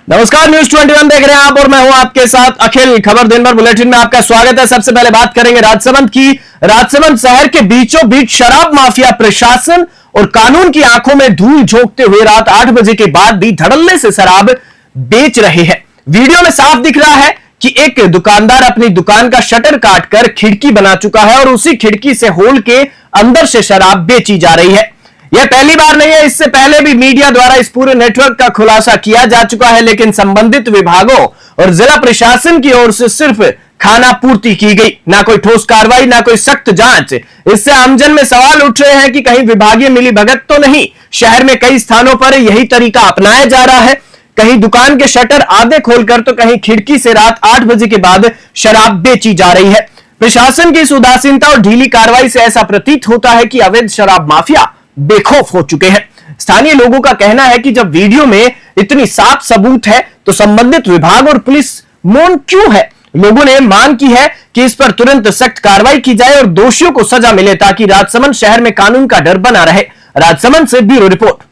नमस्कार, न्यूज 21 देख रहे हैं आप और मैं हूं आपके साथ अखिल। खबर दिन भर बुलेटिन में आपका स्वागत है। सबसे पहले बात करेंगे राजसमंद की। राजसमंद शहर के बीचों बीच शराब माफिया प्रशासन और कानून की आंखों में धूल झोंकते हुए रात 8 बजे के बाद भी धड़ल्ले से शराब बेच रहे हैं। वीडियो में साफ दिख रहा है कि एक दुकानदार अपनी दुकान का शटर काटकर खिड़की बना चुका है और उसी खिड़की से होल के अंदर से शराब बेची जा रही है। यह पहली बार नहीं है, इससे पहले भी मीडिया द्वारा इस पूरे नेटवर्क का खुलासा किया जा चुका है, लेकिन संबंधित विभागों और जिला प्रशासन की ओर से सिर्फ खानापूर्ति की गई, ना कोई ठोस कार्रवाई, ना कोई सख्त जांच। इससे आमजन में सवाल उठ रहे हैं कि कहीं विभागीय मिलीभगत तो नहीं। शहर में कई स्थानों पर यही तरीका अपनाया जा रहा है, कहीं दुकान के शटर आधे खोलकर तो कहीं खिड़की से रात 8 बजे के बाद शराब बेची जा रही है। प्रशासन की इस उदासीनता और ढीली कार्रवाई से ऐसा प्रतीत होता है कि अवैध शराब माफिया बेखौफ हो चुके हैं। स्थानीय लोगों का कहना है कि जब वीडियो में इतनी साफ सबूत है तो संबंधित विभाग और पुलिस मौन क्यों है। लोगों ने मांग की है कि इस पर तुरंत सख्त कार्रवाई की जाए और दोषियों को सजा मिले ताकि राजसमंद शहर में कानून का डर बना रहे। राजसमंद से ब्यूरो रिपोर्ट।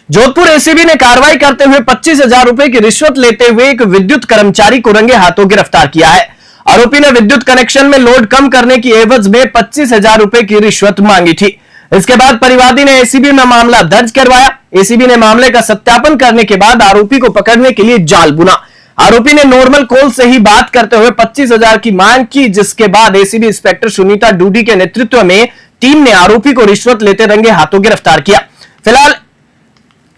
जोधपुर एसीबी ने कार्रवाई करते हुए 25,000 रुपए की रिश्वत लेते हुए एक विद्युत कर्मचारी को रंगे हाथों गिरफ्तार किया है। आरोपी ने विद्युत कनेक्शन में लोड कम करने की एवज में 25,000 रुपए की रिश्वत मांगी थी। इसके बाद परिवादी ने एसीबी में मामला दर्ज करवाया। एसीबी ने मामले का सत्यापन करने के बाद आरोपी को पकड़ने के लिए जाल बुना। आरोपी ने नॉर्मल कॉल से ही बात करते हुए 25,000 की मांग की, जिसके बाद एसीबी इंस्पेक्टर सुनीता डूडी के नेतृत्व में टीम ने आरोपी को रिश्वत लेते रंगे हाथों गिरफ्तार किया। फिलहाल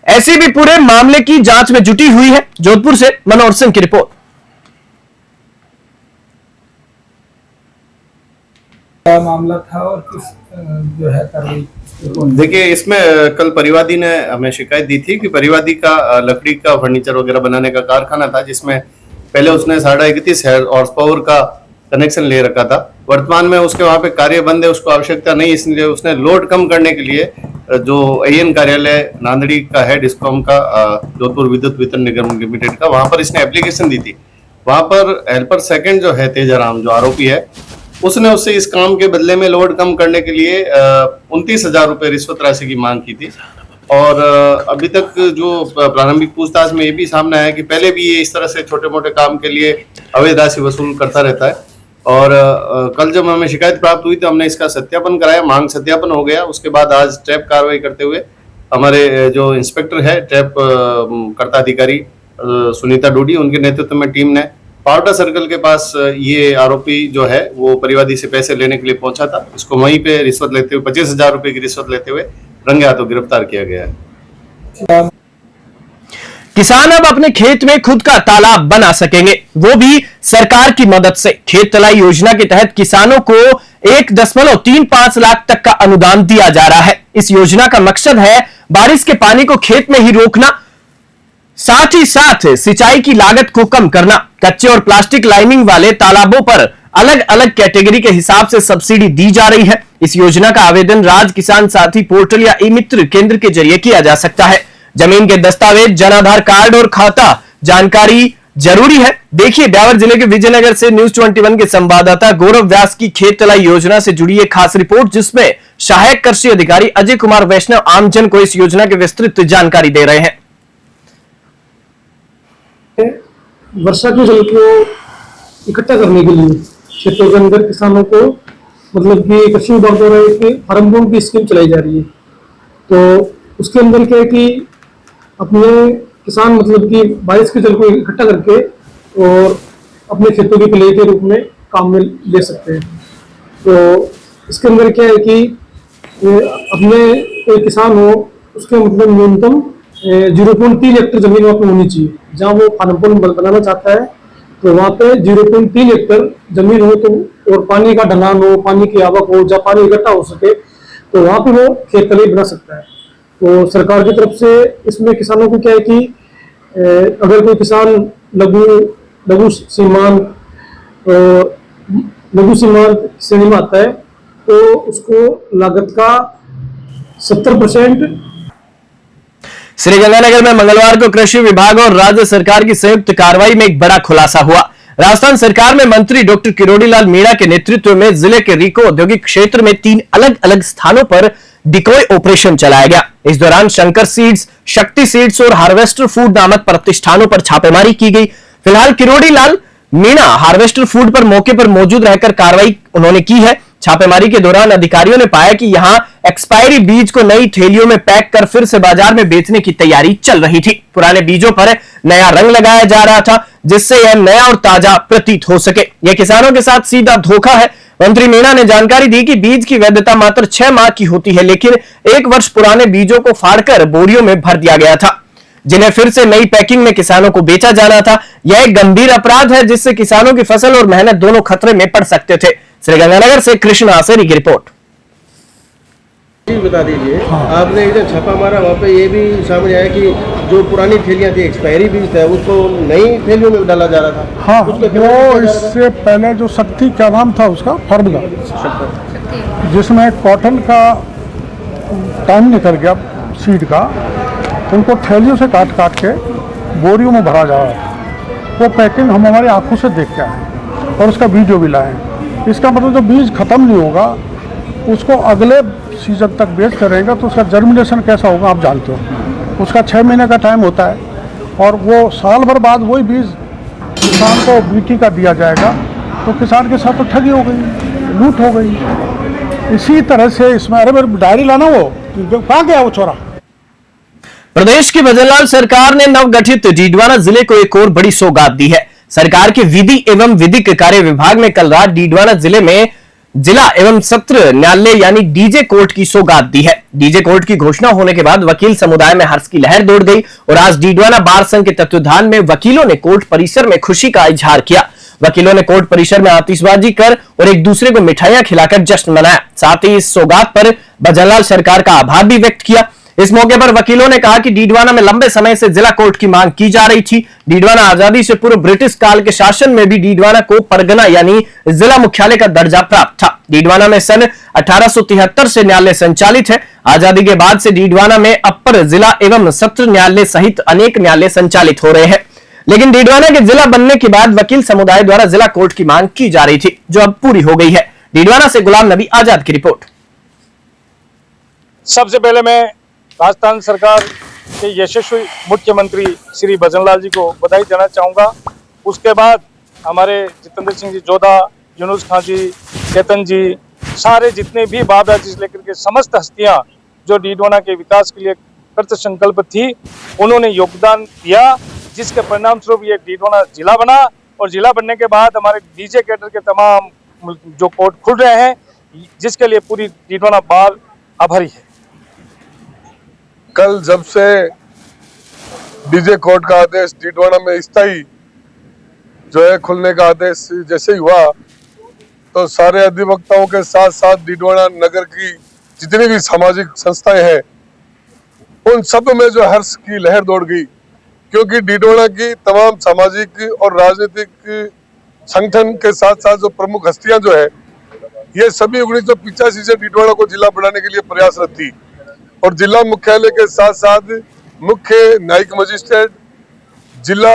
एसीबी पूरे मामले की जांच में जुटी हुई है। जोधपुर से मनोहर सिंह की रिपोर्ट। मामला था और किस जो है कार्रवाई? देखिए, इसमें कल परिवादी ने हमें शिकायत दी थी कि परिवादी का लकड़ी का फर्नीचर वगैरह बनाने का कारखाना था, जिसमें पहले उसने 31.5 हॉर्स पावर का कनेक्शन ले रखा था। वर्तमान में उसके वहाँ पे कार्य बंद है, उसको आवश्यकता नहीं, इसलिए उसने लोड कम करने के लिए जो AN कार्यालय नांदड़ी का है डिस्कॉम का, जोधपुर विद्युत वितरण निगम लिमिटेड का, वहाँ पर इसने एप्लीकेशन दी थी। वहाँ पर हेल्पर सेकंड जो है तेजाराम, जो आरोपी है, उसने उससे इस काम के बदले में लोड कम करने के लिए 29,000 रुपए रिश्वत राशि की मांग की थी। और अभी तक जो प्रारंभिक पूछताछ में ये भी सामने आया कि पहले भी ये इस तरह से छोटे मोटे काम के लिए अवैध राशि वसूल करता रहता है। और कल जब हमें शिकायत प्राप्त हुई तो हमने इसका सत्यापन कराया, मांग सत्यापन हो गया। उसके बाद आज ट्रैप कार्रवाई करते हुए हमारे जो इंस्पेक्टर है, ट्रैप कर्ता अधिकारी सुनीता डूडी, उनके नेतृत्व में टीम ने पावटा सर्कल के पास ये आरोपी जो है वो परिवादी से पैसे लेने के लिए पहुंचा था। इसको वहीं पे रिश्वत लेते हुए 25,000 रुपए की रिश्वत लेते हुए रंगे हाथों गिरफ्तार किया गया है। किसान अब अपने खेत में खुद का तालाब बना सकेंगे, वो भी सरकार की मदद से। खेत तलाई योजना के तहत किसानों को 1.35 लाख तक का अनुदान दिया जा रहा है। इस योजना का मकसद है बारिश के पानी को खेत में ही रोकना, साथ ही साथ सिंचाई की लागत को कम करना। कच्चे और प्लास्टिक लाइनिंग वाले तालाबों पर अलग अलग कैटेगरी के हिसाब से सब्सिडी दी जा रही है। इस योजना का आवेदन राज किसान साथी पोर्टल या ई मित्र केंद्र के जरिए किया जा सकता है। जमीन के दस्तावेज, जन आधार कार्ड और खाता जानकारी जरूरी है। देखिए ब्यावर जिले के विजयनगर से न्यूज 21 के संवाददाता गौरव व्यास की खेत तलाई योजना से जुड़ी एक खास रिपोर्ट, जिसमें सहायक कृषि अधिकारी अजय कुमार वैष्णव आमजन को इस योजना की विस्तृत जानकारी दे रहे हैं। वर्षा के जल को इकट्ठा करने के लिए क्षेत्रों के अंदर किसानों को मतलब कि कृषि विभाग द्वारा एक फार्म की स्कीम चलाई जा रही है। तो उसके अंदर क्या है कि अपने किसान मतलब कि बारिश के जल को इकट्ठा करके और अपने खेतों की कलाई के रूप में काम में ले सकते हैं। तो इसके अंदर क्या है कि अपने कोई किसान हो, उसके मतलब न्यूनतम 0.3 हेक्टर जमीन वहाँ पे होनी चाहिए। जहाँ वो फार्म बनाना चाहता है तो वहाँ पे 0.3 हेक्टर जमीन हो, तो और पानी का ढलान हो, पानी की आवक हो, जहाँ पानी इकट्ठा हो सके, तो वहाँ पे वो खेत तलाई बना सकता है। तो सरकार की तरफ से इसमें किसानों को क्या है कि अगर कोई किसान लघु सीमांत श्रेणी में आता है तो उसको लागत का 70% श्रीगंगानगर में मंगलवार को कृषि विभाग और राज्य सरकार की संयुक्त कार्रवाई में एक बड़ा खुलासा हुआ। राजस्थान सरकार में मंत्री डॉक्टर किरोड़ी लाल मीणा के नेतृत्व में जिले के रीको औद्योगिक क्षेत्र में 3 अलग अलग स्थानों पर डिकॉय ऑपरेशन चलाया गया। इस दौरान शंकर सीड्स, शक्ति सीड्स और हार्वेस्टर फूड नामक प्रतिष्ठानों पर छापेमारी की गई। फिलहाल किरोड़ी लाल मीणा हार्वेस्टर फूड पर मौके पर मौजूद रहकर कार्रवाई उन्होंने की है। छापेमारी के दौरान अधिकारियों ने पाया कि यहां एक्सपायरी बीज को नई थैलियों में पैक कर फिर से बाजार में बेचने की तैयारी चल रही थी। पुराने बीजों पर नया रंग लगाया जा रहा था जिससे यह नया और ताजा प्रतीत हो सके। यह किसानों के साथ सीधा धोखा है। मंत्री मीणा ने जानकारी दी कि बीज की वैधता मात्र 6 माह की होती है, लेकिन 1 वर्ष पुराने बीजों को फाड़कर बोरियों में भर दिया गया था जिन्हें फिर से नई पैकिंग में किसानों को बेचा जाना था। यह एक गंभीर अपराध है जिससे किसानों की फसल और मेहनत दोनों खतरे में पड़ सकते थे। श्रीगंगानगर से कृष्ण आसेरी की रिपोर्ट। बता दीजिए, आपने इधर छापा मारा, वहाँ पे ये भी सामने आया कि जो पुरानी थैलियाँ थी, एक्सपायरी बीज था, उसको नई थैलियों में डाला जा रहा था। हाँ, उसको वो इससे पहले जो शक्ति क्या नाम था उसका, फर्म का, जिसमें कॉटन का टाइम निकल गया सीड का, उनको थैलियों से काट काट के बोरियों में भरा जा रहा था। वो पैकिंग हम हमारी आंखों से देख के आए और उसका वीडियो भी लाए। इसका मतलब जो बीज खत्म नहीं होगा उसको अगले सीजन तक बेचते रहेंगे तो उसका जर्मिनेशन कैसा होगा आप जानते हो। उसका 6 महीने का टाइम होता है और वो साल भर बाद वही बीज किसान को बीटी का दिया जाएगा, तो किसान के साथ तो ठगी हो गई, लूट हो गई। इसी तरह से इसमें, अरे मेरी डायरी लाना, वो कहाँ गया वो छोरा। प्रदेश की भजनलाल सरकार ने नवगठित डीडवाना जिले को एक और बड़ी सौगात दी है। सरकार के विधि एवं विधिक कार्य विभाग ने कल रात डीडवाना जिले में जिला एवं सत्र न्यायालय यानी डीजे कोर्ट की सौगात दी है। डीजे कोर्ट की घोषणा होने के बाद वकील समुदाय में हर्ष की लहर दौड़ गई और आज डीडवाना बार संघ के तत्वाधान में वकीलों ने कोर्ट परिसर में खुशी का इजहार किया। वकीलों ने कोर्ट परिसर में आतिशबाजी कर और एक दूसरे को मिठाइयां खिलाकर जश्न मनाया। साथ ही इस सौगात पर भजनलाल सरकार का आभार भी व्यक्त किया। इस मौके पर वकीलों ने कहा कि डीडवाना में लंबे समय से जिला कोर्ट की मांग की जा रही थी। डीडवाना आजादी से पूर्व ब्रिटिश काल के शासन में भी डीडवाना को परगना यानी जिला मुख्यालय का दर्जा प्राप्त था। डीडवाना में सन 1873 से न्यायालय संचालित है। आजादी के बाद से डीडवाना में अपर जिला एवं सत्र न्यायालय सहित अनेक न्यायालय संचालित हो रहे हैं, लेकिन डीडवाना के जिला बनने के बाद वकील समुदाय द्वारा जिला कोर्ट की मांग की जा रही थी जो अब पूरी हो गई है। डीडवाना से गुलाम नबी आजाद की रिपोर्ट। सबसे पहले मैं राजस्थान सरकार के यशस्वी मुख्यमंत्री श्री भजनलाल जी को बधाई देना चाहूँगा। उसके बाद हमारे जितेंद्र सिंह जी जोधा, यूनुस खान जी, केतन जी, सारे जितने भी बाबरा जी से लेकर के समस्त हस्तियाँ जो डीडवाना के विकास के लिए कृत संकल्प थी, उन्होंने योगदान दिया, जिसके परिणाम स्वरूप ये डीडवाना जिला बना। और जिला बनने के बाद हमारे डीजे कैडर के तमाम जो कोर्ट खुल रहे हैं, जिसके लिए पूरी डीडवाना बार आभारी है। कल जब से डीजे कोर्ट का आदेश डीडवाना में स्थायी जो है खुलने का आदेश जैसे ही हुआ, तो सारे अधिवक्ताओं के साथ साथ डीडवाना नगर की जितनी भी सामाजिक संस्थाएं हैं, उन सब में जो हर्ष की लहर दौड़ गई, क्योंकि डीडवाना की तमाम सामाजिक और राजनीतिक संगठन के साथ साथ जो प्रमुख हस्तियां जो है, ये सभी 1985 से डीडवाना को जिला बनाने के लिए प्रयासरत थी। और जिला मुख्यालय के साथ साथ मुख्य न्यायिक मजिस्ट्रेट, जिला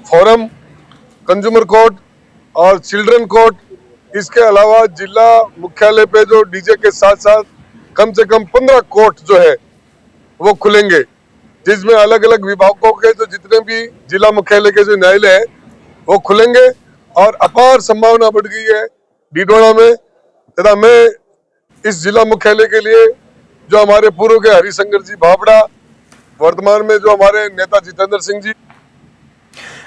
फोरम, कंज्यूमर कोर्ट और चिल्ड्रन कोर्ट, इसके अलावा जिला मुख्यालय पे जो डीजे के साथ साथ कम से कम 15 कोर्ट जो है वो खुलेंगे, जिसमें अलग अलग विभागों के जो जितने भी जिला मुख्यालय के जो न्यायालय है वो खुलेंगे। और अपार संभावना बढ़ गई है डीडवाना में। तथा मैं इस जिला मुख्यालय के लिए जो हमारे पूर्व के हरिशंकर जी भाबड़ा, वर्तमान में जो हमारे नेता जितेंद्र सिंह जी।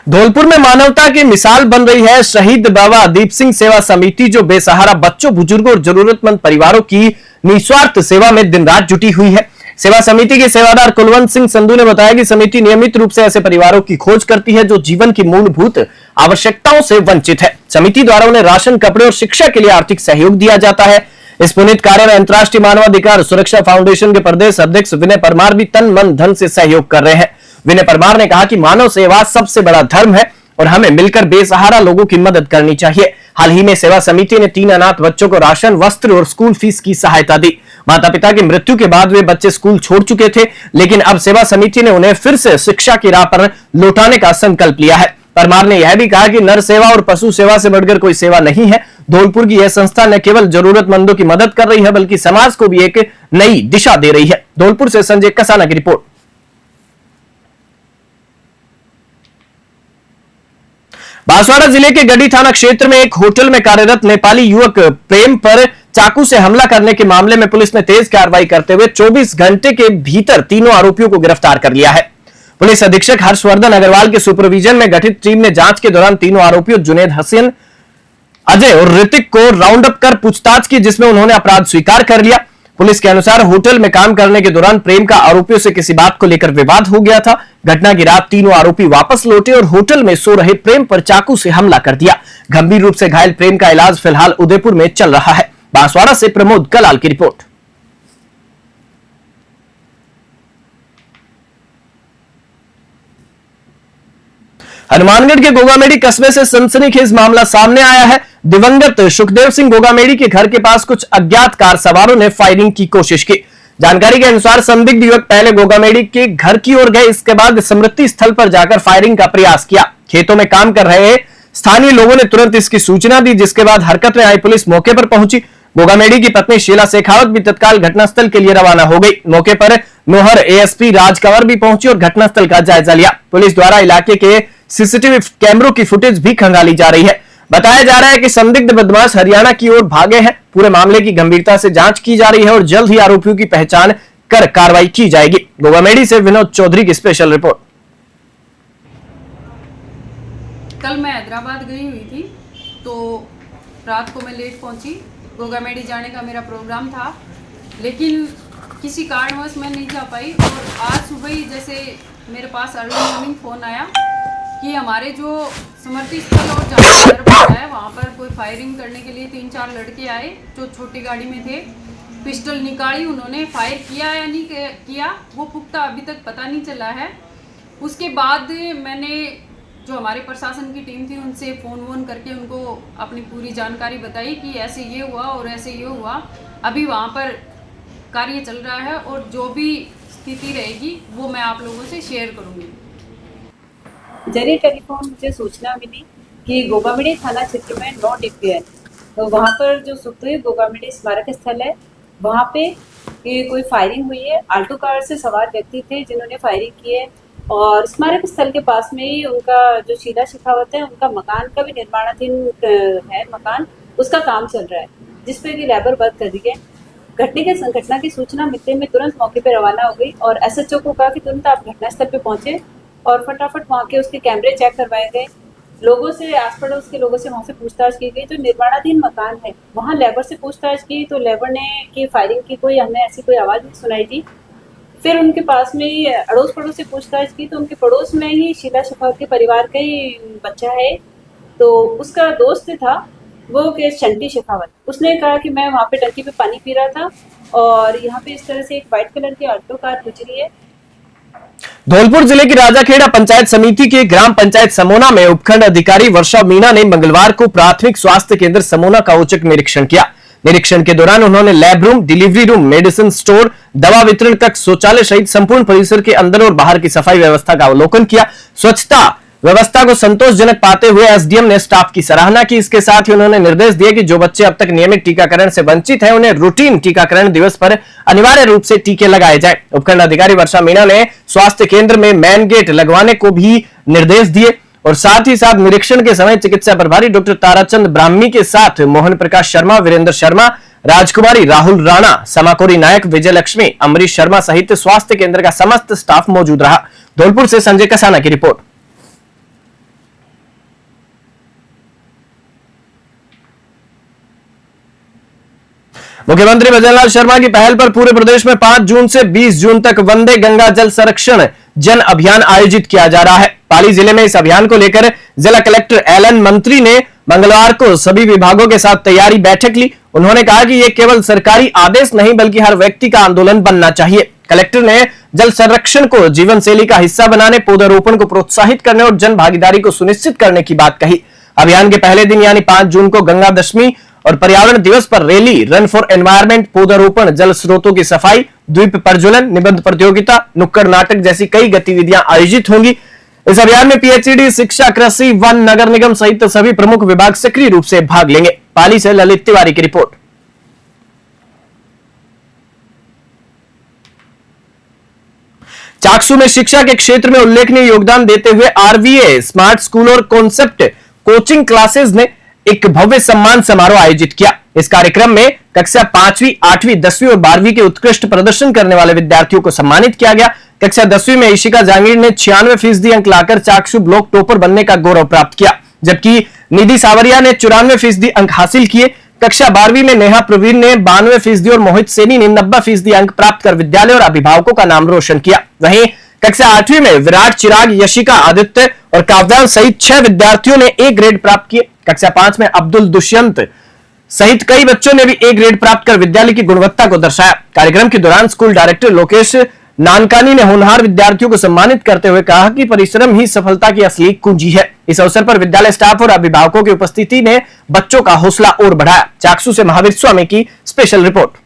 धौलपुर में मानवता की मिसाल बन रही है शहीद बाबा दीप सिंह सेवा समिति, जो बेसहारा बच्चों, बुजुर्गों और जरूरतमंद परिवारों की निस्वार्थ सेवा में दिन रात जुटी हुई है। सेवा समिति के सेवादार कुलवंत सिंह संधू ने बताया कि समिति नियमित रूप से ऐसे परिवारों की खोज करती है जो जीवन की मूलभूत आवश्यकताओं से वंचित है। समिति द्वारा उन्हें राशन, कपड़े और शिक्षा के लिए आर्थिक सहयोग दिया जाता है। इस पुनीत कार्य में अंतर्राष्ट्रीय मानवाधिकार सुरक्षा फाउंडेशन के प्रदेश अध्यक्ष विनय परमार भी तन मन धन से सहयोग कर रहे हैं। विनय परमार ने कहा कि मानव सेवा सबसे बड़ा धर्म है और हमें मिलकर बेसहारा लोगों की मदद करनी चाहिए। हाल ही में सेवा समिति ने 3 अनाथ बच्चों को राशन, वस्त्र और स्कूल फीस की सहायता दी। माता पिता की मृत्यु के बाद वे बच्चे स्कूल छोड़ चुके थे, लेकिन अब सेवा समिति ने उन्हें फिर से शिक्षा की राह पर लौटाने का संकल्प लिया है। परमार ने यह भी कहा कि नर सेवा और पशु सेवा से बढ़कर कोई सेवा नहीं है। धौलपुर की यह संस्था न केवल जरूरतमंदों की मदद कर रही है बल्कि समाज को भी एक नई दिशा दे रही है। धौलपुर से संजय कसाना की रिपोर्ट। बांसवाड़ा जिले के गढ़ी थाना क्षेत्र में एक होटल में कार्यरत नेपाली युवक प्रेम पर चाकू से हमला करने के मामले में पुलिस ने तेज कार्रवाई करते हुए 24 घंटे के भीतर तीनों आरोपियों को गिरफ्तार कर लिया है। पुलिस अधीक्षक हर्षवर्धन अग्रवाल के सुपरविजन में गठित टीम ने जांच के दौरान तीनों आरोपियों जुनेद हसन, अजय और ऋतिक को राउंड अप कर पूछताछ की, जिसमें उन्होंने अपराध स्वीकार कर लिया। पुलिस के अनुसार होटल में काम करने के दौरान प्रेम का आरोपियों से किसी बात को लेकर विवाद हो गया था। घटना की रात तीनों आरोपी वापस लौटे और होटल में सो रहे प्रेम पर चाकू से हमला कर दिया। गंभीर रूप से घायल प्रेम का इलाज फिलहाल उदयपुर में चल रहा है। बांसवाड़ा से प्रमोद कलाल की रिपोर्ट। हनुमानगढ़ के गोगामेड़ी कस्बे से सनसनीखेज मामला सामने आया है। दिवंगत सुखदेव सिंह गोगामेड़ी के घर के पास कुछ अज्ञात कार सवारों ने फायरिंग की कोशिश की। जानकारी के अनुसार संदिग्ध युवक पहले गोगामेड़ी के घर की ओर गए, इसके बाद स्मृति स्थल पर जाकर फायरिंग का प्रयास किया। खेतों में काम कर रहे स्थानीय लोगों ने तुरंत इसकी सूचना दी, जिसके बाद हरकत में आई पुलिस मौके पर पहुंची। गोगामेड़ी की पत्नी शीला शेखावत भी तत्काल घटनास्थल के लिए रवाना हो गई। मौके पर नोहर एएसपी राज कंवर भी पहुंची और घटनास्थल का जायजा लिया। पुलिस द्वारा इलाके के सीसीटीवी कैमरों की फुटेज भी खंगाली जा रही है। बताया जा रहा है कि संदिग्ध बदमाश हरियाणा की ओर भागे हैं। पूरे मामले की गंभीरता से जांच की जा रही है और जल्द ही आरोपियों की पहचान कर कार्रवाई की जाएगी। गोगामेड़ी से विनोद चौधरी की स्पेशल रिपोर्ट। कल मैं हैदराबाद गई हुई थी, तो रात को मैं लेट पहुंची। गोगामेड़ी जाने का मेरा प्रोग्राम था, लेकिन किसी कारणवश मैं नहीं जा पाई। और आज सुबह ही जैसे मेरे पास अर्ली मॉर्निंग फ़ोन आया कि हमारे जो स्मृति स्थल और जहाँ घर बना है वहाँ पर कोई फायरिंग करने के लिए 3-4 लड़के आए जो छोटी गाड़ी में थे। पिस्टल निकाली, उन्होंने फायर किया या नहीं किया वो पुख्ता अभी तक पता नहीं चला है। उसके बाद मैंने जो हमारे प्रशासन की टीम थी उनसे फ़ोन करके उनको अपनी पूरी जानकारी बताई कि ऐसे ये हुआ और ऐसे ये हुआ। अभी वहाँ पर कार्य चल रहा है और जो भी स्थिति रहेगी वो मैं आप लोगों से शेयर करूँगी। जरिए टेलीफोन मुझे सूचना मिली कि गोगामेड़ी थाना क्षेत्र में 9 डिब्बे है, तो वहाँ पर जो सुखदेव गोगामेड़ी स्मारक स्थल है वहाँ पे कोई फायरिंग हुई है। आल्टो कार से सवार व्यक्ति थे जिन्होंने फायरिंग की है और स्मारक स्थल के पास में ही उनका जो शीला शेखावत है उनका मकान का भी निर्माणाधीन है, मकान उसका काम चल रहा है जिसपे कि लेबर वर्क कर रही है। घटना की सूचना मिलते में तुरंत मौके पर रवाना हो गई और एसएचओ को कहा कि तुरंत आप घटनास्थल पे पहुंचे और फटाफट वहाँ के उसके कैमरे चेक करवाए गए। लोगों से, आस पड़ोस के लोगों से वहाँ से पूछताछ की गई। जो निर्माणाधीन मकान है वहाँ लेबर से पूछताछ की तो लेबर ने कि फायरिंग की कोई हमें ऐसी कोई आवाज़ नहीं सुनाई दी। फिर उनके पास में ही अड़ोस पड़ोस से पूछताछ की तो उनके पड़ोस में ही शीला शेखावत के परिवार का ही बच्चा है, तो उसका दोस्त था वो के शंटी शेखावत। उसने कहा कि मैं वहाँ पे टंकी पे पानी पी रहा था और यहाँ पे इस तरह से एक व्हाइट कलर की ऑल्टो कार गुजरी है। धौलपुर जिले की राजाखेड़ा पंचायत समिति के ग्राम पंचायत समोना में उपखंड अधिकारी वर्षा मीणा ने मंगलवार को प्राथमिक स्वास्थ्य केंद्र समोना का औचक निरीक्षण किया। निरीक्षण के दौरान उन्होंने lab room, delivery room, medicine store, दवा वितरण कक्ष, शौचालय सहित संपूर्ण परिसर के अंदर और बाहर की सफाई व्यवस्था का अवलोकन किया। स्वच्छता व्यवस्था को संतोषजनक पाते हुए एसडीएम ने स्टाफ की सराहना की। इसके साथ ही उन्होंने निर्देश दिए कि जो बच्चे अब तक नियमित टीकाकरण से वंचित हैं उन्हें रूटीन टीकाकरण दिवस पर अनिवार्य रूप से टीके लगाए जाएं। उपखंड अधिकारी वर्षा मीणा ने स्वास्थ्य केंद्र में मैन गेट लगवाने को भी निर्देश दिए और साथ ही साथ निरीक्षण के समय चिकित्सा प्रभारी डॉक्टर ताराचंद ब्राह्मी के साथ मोहन प्रकाश शर्मा, वीरेंद्र शर्मा, राजकुमारी, राहुल राणा, समाकोरी नायक, विजय लक्ष्मी, अमरीश शर्मा सहित स्वास्थ्य केंद्र का समस्त स्टाफ मौजूद रहा। धौलपुर से संजय कसाना की रिपोर्ट। मुख्यमंत्री भजनलाल शर्मा की पहल पर पूरे प्रदेश में 5 जून से 20 जून तक वंदे गंगा जल संरक्षण जन अभियान आयोजित किया जा रहा है। पाली जिले में इस अभियान को लेकर जिला कलेक्टर एलन मंत्री ने मंगलवार को सभी विभागों के साथ तैयारी बैठक ली। उन्होंने कहा कि यह केवल सरकारी आदेश नहीं बल्कि हर व्यक्ति का आंदोलन बनना चाहिए। कलेक्टर ने जल संरक्षण को जीवन शैली का हिस्सा बनाने, पौधारोपण को प्रोत्साहित करने और जन भागीदारी को सुनिश्चित करने की बात कही। अभियान के पहले दिन यानी 5 जून को गंगा दशमी और पर्यावरण दिवस पर रैली, रन फॉर एनवायरमेंट, पौधारोपण, जल स्रोतों की सफाई, द्वीप प्रज्वलन, निबंध प्रतियोगिता, नुक्कड़ नाटक जैसी कई गतिविधियां आयोजित होंगी। इस अभियान में पीएचईडी, शिक्षा, कृषि, वन, नगर निगम सहित सभी प्रमुख विभाग सक्रिय रूप से भाग लेंगे। पाली से ललित तिवारी की रिपोर्ट। चाकसू में शिक्षा के क्षेत्र में उल्लेखनीय योगदान देते हुए आरवीए स्मार्ट स्कूल और कॉन्सेप्ट कोचिंग क्लासेस ने एक भव्य सम्मान समारोह आयोजित किया। इस कार्यक्रम में कक्षा 5वीं, 8वीं, 10वीं और 12वीं के उत्कृष्ट प्रदर्शन करने वाले विद्यार्थियों को सम्मानित किया गया। कक्षा 10वीं में ईशिका जहांगीर ने 96% अंक लाकर चाकसू ब्लॉक टॉपर बनने का गौरव प्राप्त किया, जबकि निधि सावरिया ने 94% अंक हासिल किए। कक्षा 12वीं में नेहा प्रवीण ने 92% और मोहित सैनी ने 90% अंक प्राप्त कर विद्यालय और अभिभावकों का नाम रोशन किया। वहीं कक्षा 8वीं में विराट, चिराग, यशिका, आदित्य और काव्यांश सहित 6 विद्यार्थियों ने ए ग्रेड प्राप्त किए। कक्षा 5 में अब्दुल, दुष्यंत सहित कई बच्चों ने भी ए ग्रेड प्राप्त कर विद्यालय की गुणवत्ता को दर्शाया। कार्यक्रम के दौरान स्कूल डायरेक्टर लोकेश नानकानी ने होनहार विद्यार्थियों को सम्मानित करते हुए कहा कि परिश्रम ही सफलता की असली कुंजी है। इस अवसर पर विद्यालय स्टाफ और अभिभावकों की उपस्थिति ने बच्चों का हौसला और बढ़ाया। चाकसू से महावीर स्वामी की स्पेशल रिपोर्ट।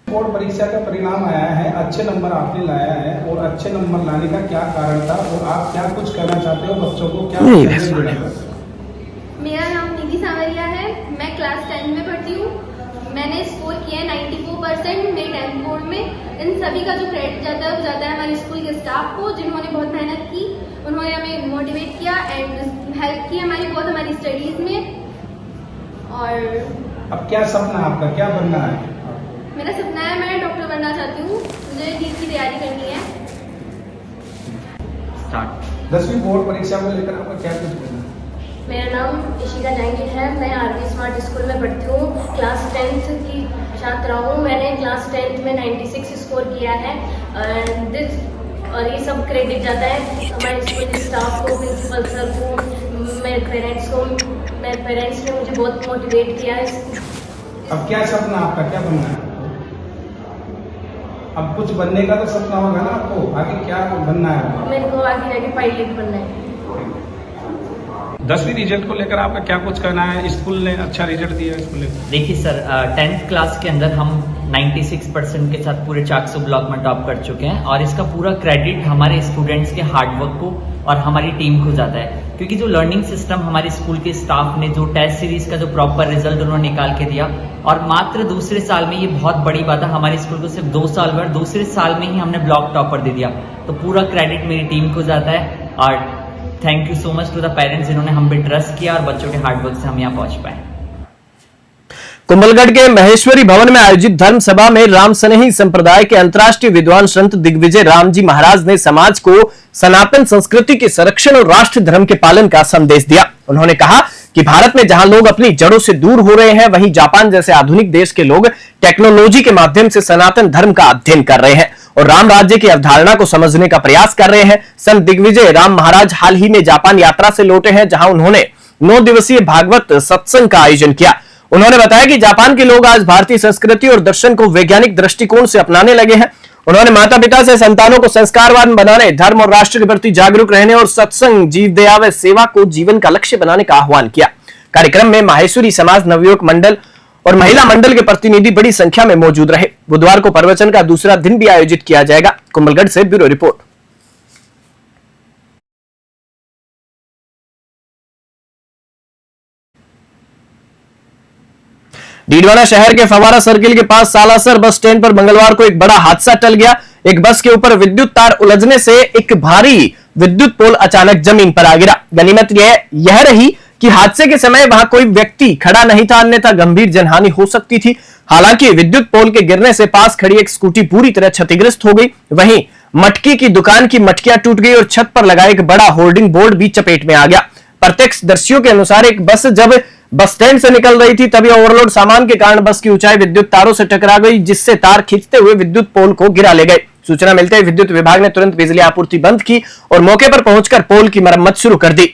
बोर्ड परीक्षा का परिणाम आया है, अच्छे नंबर आपने लाया है और अच्छे नंबर लाने का क्या कारण था और आप क्या कुछ कहना चाहते हो बच्चों को, क्या मेरा नाम निधि सावरिया है, मैं क्लास 10 में पढ़ती हूँ। मैंने स्कोर किया है 94% मेरे 10th बोर्ड में। इन सभी का जो क्रेडिट जाता है वो जाता है हमारे स्कूल के स्टाफ को, जिन्होंने बहुत मेहनत की, उन्होंने हमें मोटिवेट किया एंड हेल्प की हमारी बहुत हमारी स्टडीज में। और अब क्या सपना आपका, क्या बनना है? मेरा सपना है मैं डॉक्टर बनना चाहती हूँ, मुझे नीट की तैयारी करनी है। 10वीं बोर्ड परीक्षा को लेकर आपका क्या कुछ कहना है? मेरा नाम ईशिका जहांगीर है, मैं आरवी स्मार्ट स्कूल में पढ़ती हूँ, क्लास 10th की छात्रा हूँ। मैंने क्लास 10th में 96 स्कोर किया है और ये सब क्रेडिट जाता है हमारे स्कूल के स्टाफ को, प्रिंसिपल सर को, मेरे पेरेंट्स को। मेरे पेरेंट्स ने मुझे बहुत मोटिवेट किया है। अब क्या सपना आपका, क्या बनना है? अब कुछ बनने का तो सपना होगा ना आपको, आगे क्या बनना है? मेरे को आगे जाके पायलट बनना है। 10वीं रिजल्ट को लेकर आपका क्या कुछ कहना है? स्कूल ने अच्छा रिजल्ट दिया स्कूल ने? देखिए सर, 10th क्लास के अंदर हम 96% के साथ पूरे चाकसू ब्लॉक में टॉप कर चुके हैं और इसका पूरा क्रेडिट हमारे स्टूडेंट्स के हार्डवर्क को और हमारी टीम को जाता है, क्योंकि जो लर्निंग सिस्टम हमारे स्कूल के स्टाफ ने जो टेस्ट सीरीज का जो प्रॉपर रिजल्ट उन्होंने निकाल के दिया और मात्र दूसरे साल में, ये बहुत बड़ी बात है, हमारे स्कूल को सिर्फ 2 साल हुए, दूसरे साल में ही हमने ब्लॉक टॉपर दे दिया। तो पूरा क्रेडिट मेरी टीम को जाता है और thank you so much to the parents जिन्होंने हम पे ट्रस्ट किया और बच्चों के हार्डवर्क से हम यहाँ पहुंच पाए। कुंभलगढ़ के महेश्वरी भवन में आयोजित धर्म सभा में राम सनेही संप्रदाय के अंतर्राष्ट्रीय विद्वान संत दिग्विजय राम जी महाराज ने समाज को सनातन संस्कृति के संरक्षण और राष्ट्र धर्म के पालन का संदेश दिया। उन्होंने कहा कि भारत में जहां लोग अपनी जड़ों से दूर हो रहे हैं, वहीं जापान जैसे आधुनिक देश के लोग टेक्नोलॉजी के माध्यम से सनातन धर्म का अध्ययन कर रहे हैं और राम राज्य की अवधारणा को समझने का प्रयास कर रहे हैं। संत दिग्विजय राम महाराज हाल ही में जापान यात्रा से लौटे हैं, जहां उन्होंने 9 दिवसीय भागवत सत्संग का आयोजन किया। उन्होंने बताया कि जापान के लोग आज भारतीय संस्कृति और दर्शन को वैज्ञानिक दृष्टिकोण से अपनाने लगे हैं। उन्होंने माता पिता से संतानों को संस्कारवान बनाने, धर्म और राष्ट्र के प्रति जागरूक रहने और सत्संग, जीव दया व सेवा को जीवन का लक्ष्य बनाने का आह्वान किया। कार्यक्रम में माहेश्वरी समाज, नवयुवक मंडल और महिला मंडल के प्रतिनिधि बड़ी संख्या में मौजूद रहे। बुधवार को प्रवचन का दूसरा दिन भी आयोजित किया जाएगा। कुंभलगढ़ से ब्यूरो रिपोर्ट। डीडवाना शहर के फवारा सर्किल के पास सालासर बस स्टैंड पर मंगलवार को एक बड़ा हादसा टल गया। एक बस के ऊपर विद्युत तार उलझने से एक भारी विद्युत पोल अचानक जमीन पर आ गिरा। गनीमत यह रही कि हादसे के समय वहां कोई व्यक्ति खड़ा नहीं था, अन्यथा गंभीर जनहानि हो सकती थी। हालांकि विद्युत पोल के गिरने से पास खड़ी एक स्कूटी पूरी तरह क्षतिग्रस्त हो गई। वहीं मटकी की दुकान की मटकियां टूट गई और छत पर लगा एक बड़ा होर्डिंग बोर्ड भी चपेट में आ गया। प्रत्यक्षदर्शियों के अनुसार एक बस जब बस स्टैंड से निकल रही थी, तभी ओवरलोड सामान के कारण बस की ऊंचाई विद्युत तारों से टकरा गई, जिससे तार खींचते हुए विद्युत पोल को गिरा ले गए। सूचना मिलते ही विद्युत विभाग ने तुरंत बिजली आपूर्ति बंद की और मौके पर पहुंचकर पोल की मरम्मत शुरू कर दी।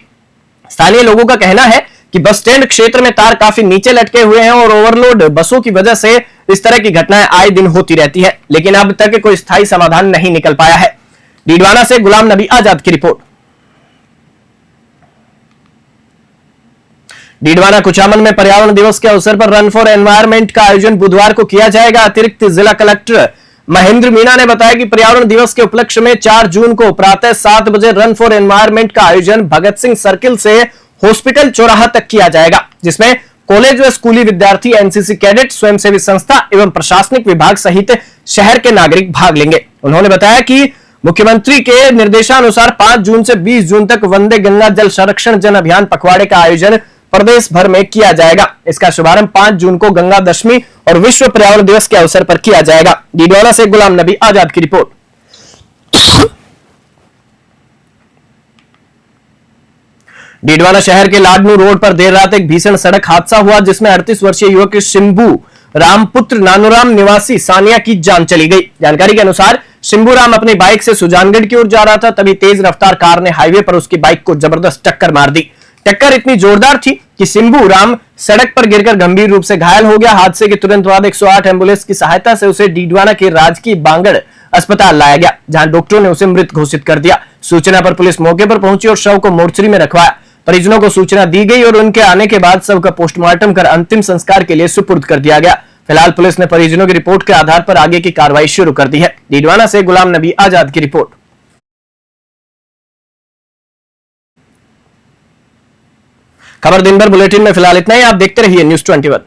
स्थानीय लोगों का कहना है कि बस स्टैंड क्षेत्र में तार काफी नीचे लटके हुए हैं और ओवरलोड बसों की वजह से इस तरह की घटनाएं आए दिन होती रहती है, लेकिन अब तक कोई स्थायी समाधान नहीं निकल पाया है। डीडवाना से गुलाम नबी आजाद की रिपोर्ट। डीडवाना कुचामन में पर्यावरण दिवस के अवसर पर रन फॉर एनवायरमेंट का आयोजन बुधवार को किया जाएगा। अतिरिक्त जिला कलेक्टर महेंद्र मीणा ने बताया कि पर्यावरण दिवस के उपलक्ष्य में 4 जून को प्रातः 7 बजे रन फॉर एनवायरमेंट का आयोजन भगत सिंह सर्किल से हॉस्पिटल चौराहा तक किया जाएगा, जिसमें कॉलेज व स्कूली विद्यार्थी, एनसीसी कैडेट, स्वयंसेवी संस्था एवं प्रशासनिक विभाग सहित शहर के नागरिक भाग लेंगे। उन्होंने बताया कि मुख्यमंत्री के निर्देशानुसार 5 जून से 20 जून तक वंदे गंगा जल संरक्षण जन अभियान पखवाड़े का आयोजन प्रदेश भर में किया जाएगा। इसका शुभारंभ 5 जून को गंगा दशमी और विश्व पर्यावरण दिवस के अवसर पर किया जाएगा। डीडवाना से गुलाम नबी आजाद की रिपोर्ट। डीडवाना शहर के लाडनू रोड पर देर रात एक भीषण सड़क हादसा हुआ, जिसमें 38 वर्षीय युवक शिंबू रामपुत्र नानूराम निवासी सानिया की जान चली गई। जानकारी के अनुसार शिंबू राम अपनी बाइक से सुजानगढ़ की ओर जा रहा था, तभी तेज रफ्तार कार ने हाईवे पर उसकी बाइक को जबरदस्त टक्कर मार दी। टक्कर इतनी जोरदार थी कि शिंबू राम सड़क पर गिरकर गंभीर रूप से घायल हो गया। हादसे के तुरंत बाद 108 एम्बुलेंस की सहायता से उसे डीडवाना के राजकीय बांगड़ अस्पताल लाया गया, जहां डॉक्टरों ने उसे मृत घोषित कर दिया। सूचना पर पुलिस मौके पर पहुंची और शव को मोर्चरी में रखवाया। परिजनों को सूचना दी गई और उनके आने के बाद शव का पोस्टमार्टम कर अंतिम संस्कार के लिए सुपुर्द कर दिया गया। फिलहाल पुलिस ने परिजनों की रिपोर्ट के आधार पर आगे की कार्रवाई शुरू कर दी है। डीडवाना से गुलाम नबी आजाद की रिपोर्ट। खबर दिन भर बुलेटिन में फिलहाल इतना ही। आप देखते रहिए न्यूज़ 21।